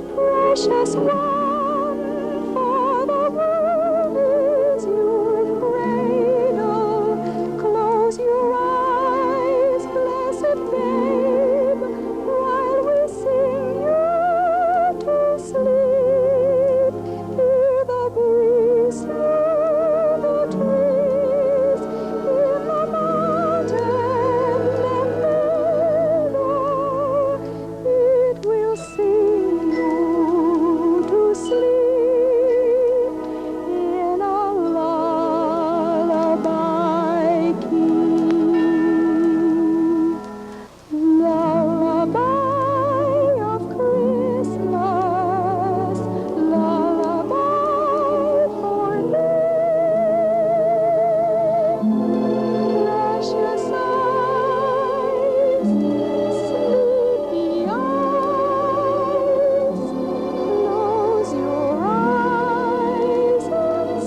Precious one, for the world is your cradle. Close your eyes, blessed babe, while we sing you to sleep. Hear the breeze through the trees, in the mountain and meadow. It will sing you to sleep in a lullaby key. Lullaby of Christmas, lullaby for me. Precious eyes, sleepy eyes, close your eyes and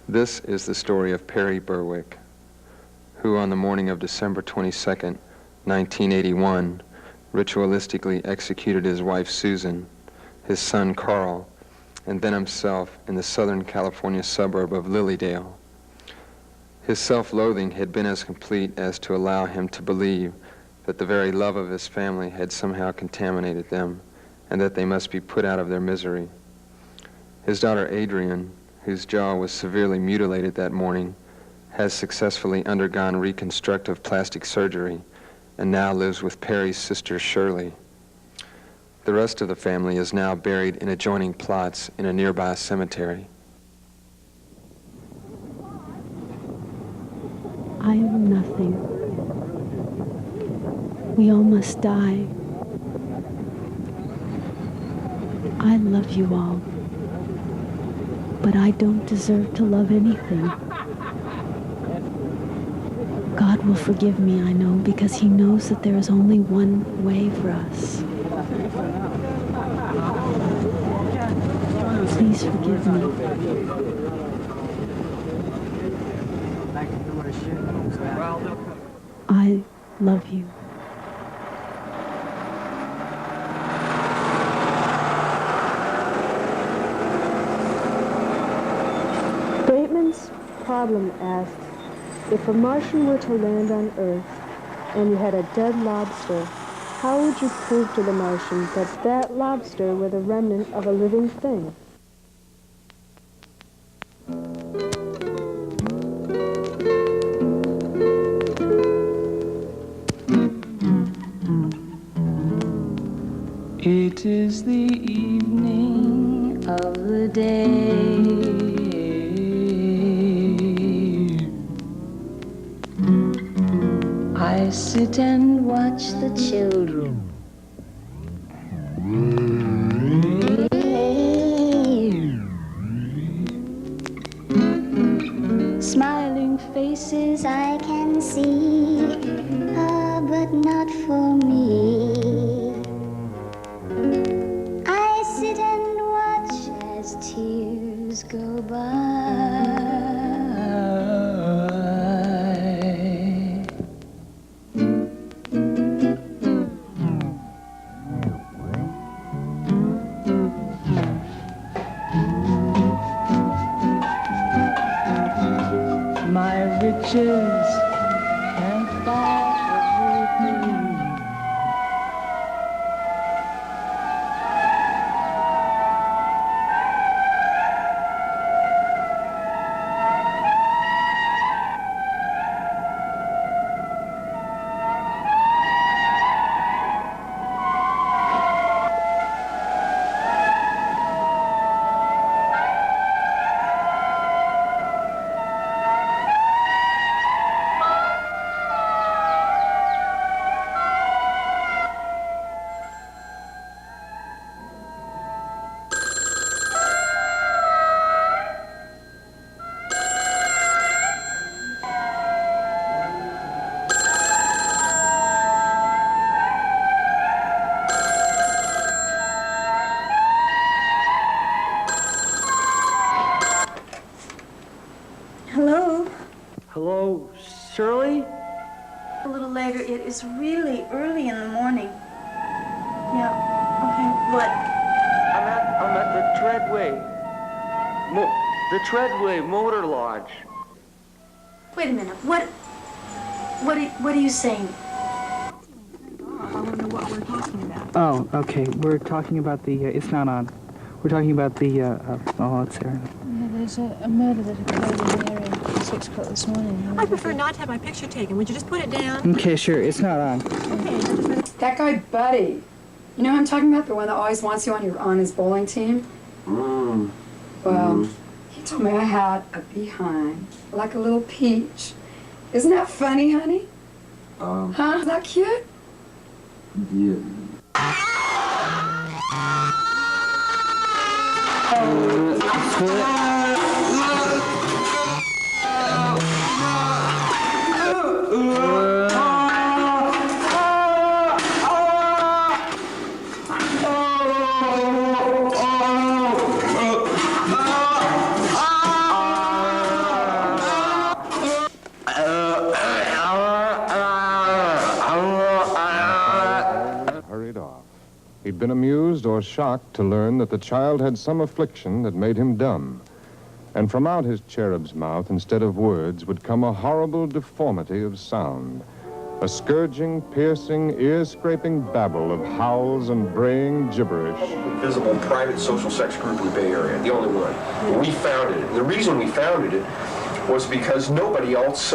This is the story of Perry Berwick, who on the morning of December 22nd, 1981, ritualistically executed his wife Susan, his son Carl, and then himself in the Southern California suburb of Lilydale. His self-loathing had been as complete as to allow him to believe that the very love of his family had somehow contaminated them and that they must be put out of their misery. His daughter Adrian, whose jaw was severely mutilated that morning, has successfully undergone reconstructive plastic surgery and now lives with Perry's sister Shirley. The rest of the family is now buried in adjoining plots in a nearby cemetery. I am nothing. We all must die. I love you all. But I don't deserve to love anything. God will forgive me, I know, because he knows that there is only one way for us. Please forgive me. I love you. Bateman's problem asks, if a Martian were to land on Earth and you had a dead lobster, how would you prove to the Martian that that lobster were the remnant of a living thing? It is the evening of the day. I sit and watch the children. Smiling faces I can see, but not for me. I sit and watch as tears go by. My riches can't buy everything. Hello, Shirley? A little later. It is really early in the morning. Yeah. Okay. What? I'm at the Treadway Motor Lodge. Wait a minute. What are you saying? I want to know what we're talking about. Oh, okay. We're talking about the, it's not on. We're talking about the, oh, it's there. Yeah, there's a murder that occurred in the area at 6 o'clock this morning. I prefer not to have my picture taken. Would you just put it down? Okay, sure. It's not on. Okay. That guy, Buddy. You know who I'm talking about? The one that always wants you on his bowling team? Well, he told me I had a behind, like a little peach. Isn't that funny, honey? Huh? Is that cute? Yeah. Hurried off. He'd been amused or shocked to learn that the child had some affliction that made him dumb. And from out his cherub's mouth, instead of words, would come a horrible deformity of sound. A scourging, piercing, ear-scraping babble of howls and braying gibberish. Visible private social sex group in the Bay Area, the only one. We founded it. And the reason we founded it was because nobody else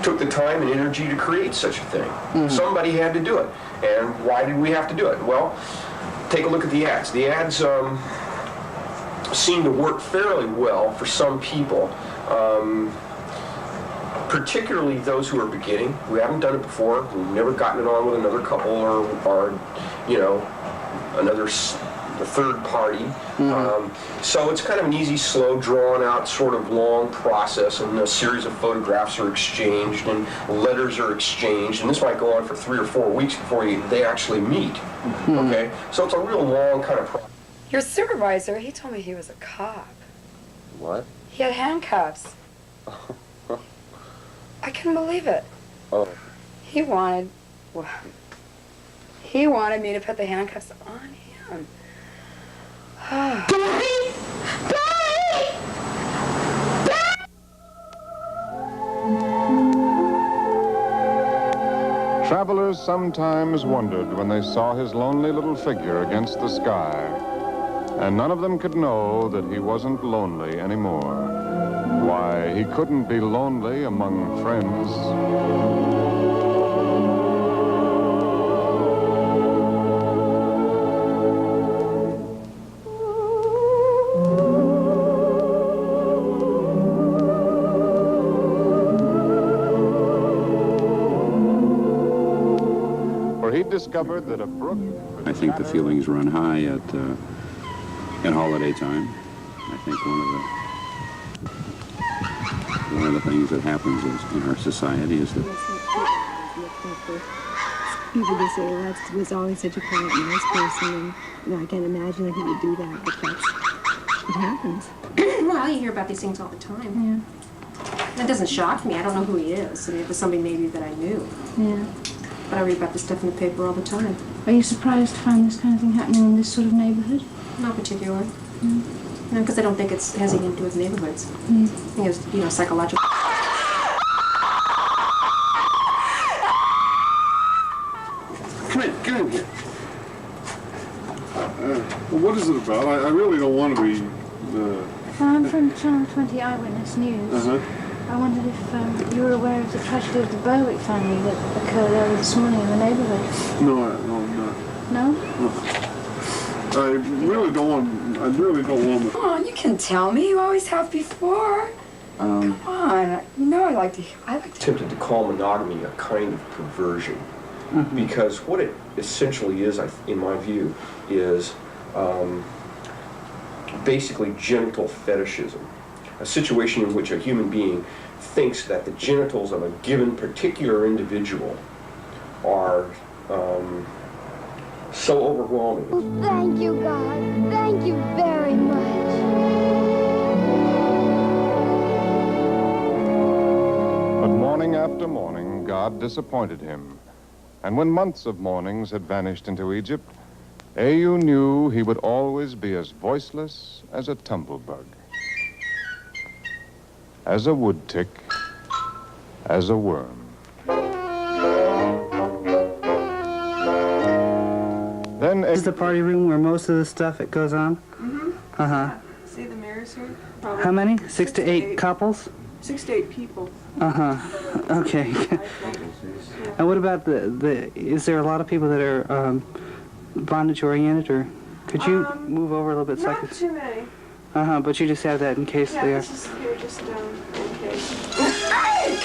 took the time and energy to create such a thing. Somebody had to do it. And why did we have to do it? Well, take a look at the ads. The ads seem to work fairly well for some people, particularly those who are beginning, who haven't done it before, who've never gotten it on with another couple or you know, the third party. So it's kind of an easy, slow, drawn-out, sort of long process, and a series of photographs are exchanged and letters are exchanged, and this might go on for 3 or 4 weeks before they actually meet. Okay, so it's a real long kind of process. Your supervisor, he told me he was a cop. What? He had handcuffs. I couldn't believe it. Oh. He wanted me to put the handcuffs on him. Travelers sometimes wondered when they saw his lonely little figure against the sky. And none of them could know that he wasn't lonely anymore. Why, he couldn't be lonely among friends. For he discovered that a brook... I think the feelings run high at holiday time. I think one of the things that happens in our society is that People just say, well, that was always such a quiet, nice person, and I can't imagine that he would do that, but it happens. Well, you hear about these things all the time. Yeah. That doesn't shock me. I don't know who he is. I mean, it was somebody maybe that I knew. Yeah. But I read about this stuff in the paper all the time. Are you surprised to find this kind of thing happening in this sort of neighborhood? Not particularly. No, because I don't think it has anything to do with neighborhoods. I think it's, psychological. Come in here. Well, what is it about? I really don't want to be... I'm from Channel 20 Eyewitness News. I wondered if you were aware of the tragedy of the Berwick family that occurred earlier this morning in the neighborhood. No, I'm not. No? No. I really don't want to... Come on, you can tell me. You always have before. Come on. You know I like to... Tempted to call monogamy a kind of perversion. Because what it essentially is, in my view, is basically genital fetishism. A situation in which a human being thinks that the genitals of a given particular individual are so overwhelming. Oh, thank you, God. Thank you very much. god disappointed him. And when months of mornings had vanished into Egypt, Au knew he would always be as voiceless as a tumblebug, as a wood tick, as a worm. Then This is the party room where most of the stuff it goes on? Mm-hmm. Uh-huh. See the mirrors here? Probably How many? 6 to 8 couples? 6 to 8 people. Uh-huh. Okay. And what about is there a lot of people that are bondage oriented, or could you move over a little bit so I Not could... too many. Uh-huh, but you just have that in case Yeah, they are... this is here just in case.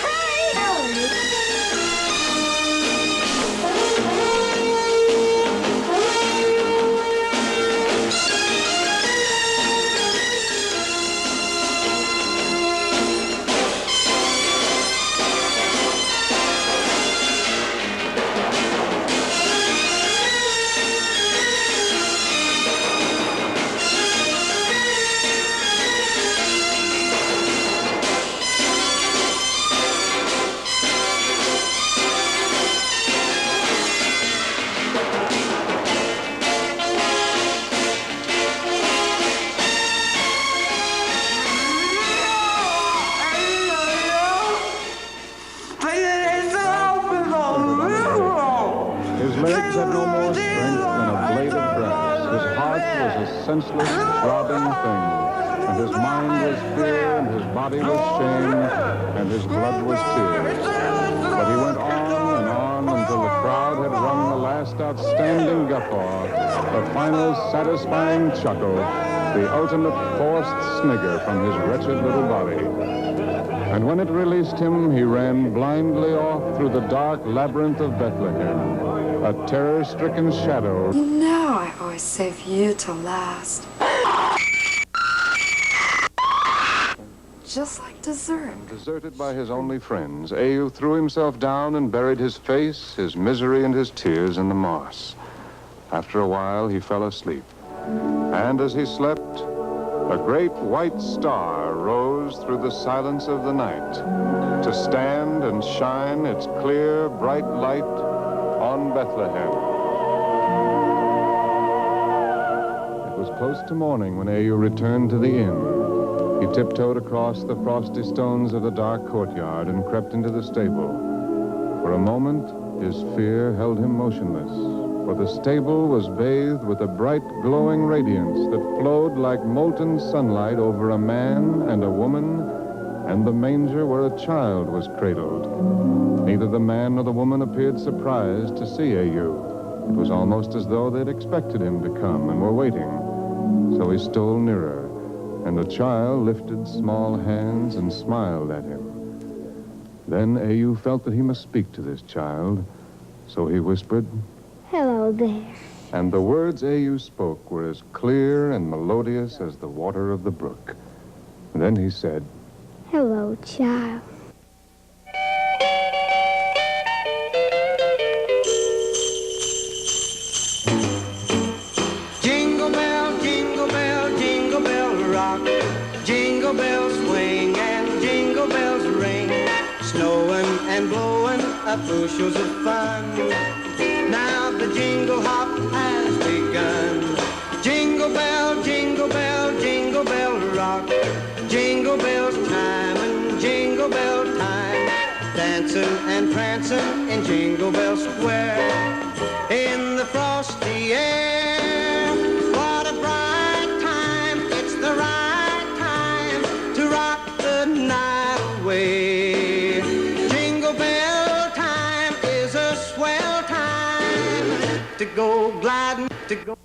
His legs had no more strength than a blade of grass. His heart was a senseless, throbbing thing, and his mind was fear, and his body was shame, and his blood was tears. But he went on until the crowd had rung the last outstanding guffaw, the final satisfying chuckle, the ultimate forced snigger from his wretched little body. And when it released him, he ran blindly off through the dark labyrinth of Bethlehem, a terror-stricken shadow. You know I always save you till last. Just like dessert. Deserted by his only friends, Au threw himself down and buried his face, his misery, and his tears in the moss. After a while, he fell asleep. And as he slept, a great white star rose through the silence of the night to stand and shine its clear, bright light on Bethlehem. It was close to morning when Au returned to the inn. He tiptoed across the frosty stones of the dark courtyard and crept into the stable. For a moment, his fear held him motionless, for the stable was bathed with a bright, glowing radiance that flowed like molten sunlight over a man and a woman, and the manger where a child was cradled. Neither the man nor the woman appeared surprised to see Au. It was almost as though they'd expected him to come and were waiting. So he stole nearer, and the child lifted small hands and smiled at him. Then Au felt that he must speak to this child, so he whispered, Hello there. and the words Au spoke were as clear and melodious as the water of the brook. Then he said, Hello, child. Jingle bell, jingle bell, jingle bell rock. Jingle bells swing and jingle bells ring. Snowing and blowing up bushels of fun. Now the jingle hop has begun. Jingle bell, jingle bell, jingle bell rock. Jingle bells chime and jingle bell time. Dancing and prancing in Jingle Bell Square. In the frosty air. What a bright time. It's the right time to rock the night away. Jingle bell time is a swell time to go gliding, to go